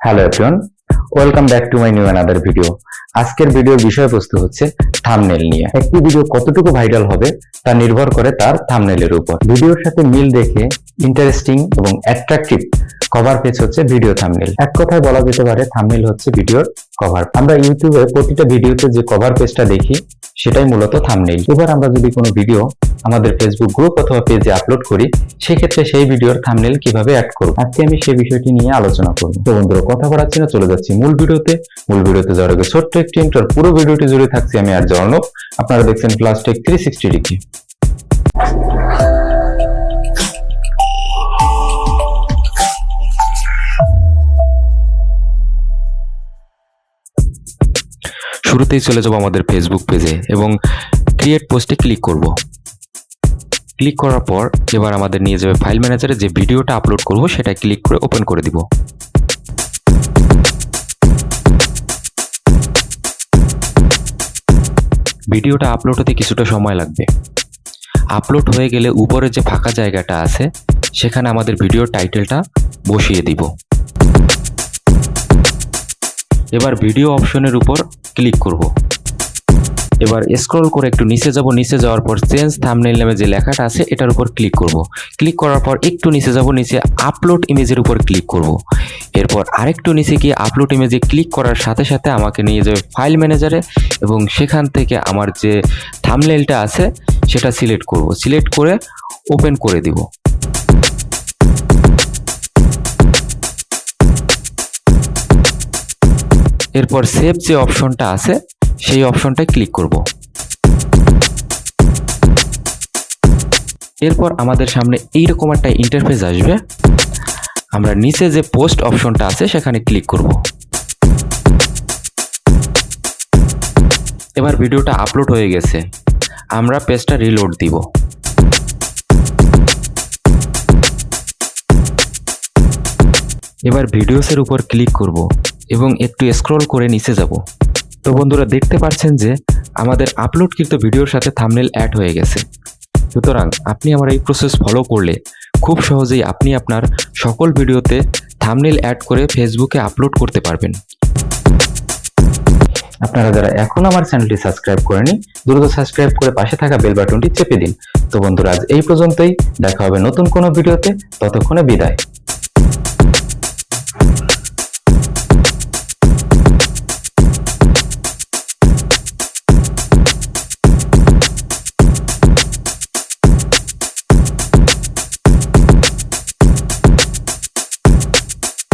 Hello everyone, welcome back to my new another video. আজকের ভিডিওর বিষয়বস্তু হচ্ছে থাম্বনেল নিয়ে। একটি ভিডিও কতটুকু ভাইরাল হবে তা নির্ভর করে তার থাম্বনেলের উপর। ভিডিওর সাথে মিল রেখে ইন্টারেস্টিং এবং অ্যাট্রাকটিভ কভার পেজ হচ্ছে ভিডিও থাম্বনেল। এক কথায় বলা যেতে পারে থাম্বনেল হচ্ছে ভিডিওর কভার। আমরা ইউটিউবে প্রতিটা ভিডিওতে যে কভার পেজটা দেখি সেটাই মূলত থাম্বনেল। এবার আমরা যদি কোনো ভিডিও আমাদের ফেসবুক গ্রুপ অথবা পেজে আপলোড করি, সেক্ষেত্রে সেই ভিডিওর থাম্বনেল কিভাবে অ্যাড করব, আজকে আমি সেই বিষয়টি নিয়ে আলোচনা করব। তো বন্ধুরা, কথা বাড়াচ্ছি না, চলে যাচ্ছি মূল ভিডিওতে। যাওয়ার আগে ছোট্ট একটি ইন্ট্রো, পুরো ভিডিওটি জুড়ে থাকছি আমি আর জর্ণব। আপনারা দেখছেন প্লাস্টিক 360 ডিগ্রি। শুরুতেই চলে যাব আমাদের ফেসবুক পেজে এবং ক্রিয়েট পোস্টে ক্লিক করব। ক্লিক করার পর এবার আমাদের নিয়ে যাবে ফাইল ম্যানেজারে, যে ভিডিওটা আপলোড করব সেটা ক্লিক করে ওপেন করে দিব। ভিডিওটা আপলোড হতে কিছুটা সময় লাগবে। আপলোড হয়ে গেলে উপরে যে ফাঁকা জায়গাটা আছে সেখানে আমাদের ভিডিওর টাইটেলটা বসিয়ে দিব। এবার ভিডিও অপশনের উপর ক্লিক করব। এবার স্ক্রল করে একটু নিচে যাব। নিচে যাওয়ার পর চেঞ্জ থাম্বনেল নামে যে লেখাটা আছে এটার উপর ক্লিক করব। ক্লিক করার পর একটু নিচে যাব, নিচে আপলোড ইমেজের উপর ক্লিক করব। এরপর আরেকটু নিচে গিয়ে আপলোড ইমেজে ক্লিক করার সাথে সাথে আমাকে নিয়ে যাবে ফাইল ম্যানেজারে এবং সেখান থেকে আমার যে থাম্বনেলটা আছে সেটা সিলেক্ট করব। সিলেক্ট করে ওপেন করে দিব। এরপর সেভ যে অপশনটা আছে সেই অপশনটায় ক্লিক করব। এরপর আমাদের সামনে এইরকম একটা ইন্টারফেস আসবে। আমরা নিচে যে পোস্ট অপশনটা আছে সেখানে ক্লিক করব। এবার ভিডিওটা আপলোড হয়ে গেছে, আমরা পেজটা রিলোড দিব। এবার ভিডিওসের উপর ক্লিক করব এবং একটু স্ক্রল করে নিচে যাব। তো বন্ধুরা, দেখতে পাচ্ছেন যে আমাদের আপলোডকৃত ভিডিওর সাথে থাম্বনেল অ্যাড হয়ে গেছে। সুতরাং আপনি আমার এই প্রসেস ফলো করলে খুব সহজেই আপনি আপনার সকল ভিডিওতে থাম্বনেল অ্যাড করে ফেসবুকে আপলোড করতে পারবেন। আপনারা যারা এখন আমার চ্যানেলটি সাবস্ক্রাইব করেনি, দ্রুত সাবস্ক্রাইব করে পাশে থাকা বেল বাটনটি চেপে দিন। তো বন্ধুরা, আজ এই পর্যন্তই। দেখা হবে নতুন কোনো ভিডিওতে, ততক্ষণে বিদায়।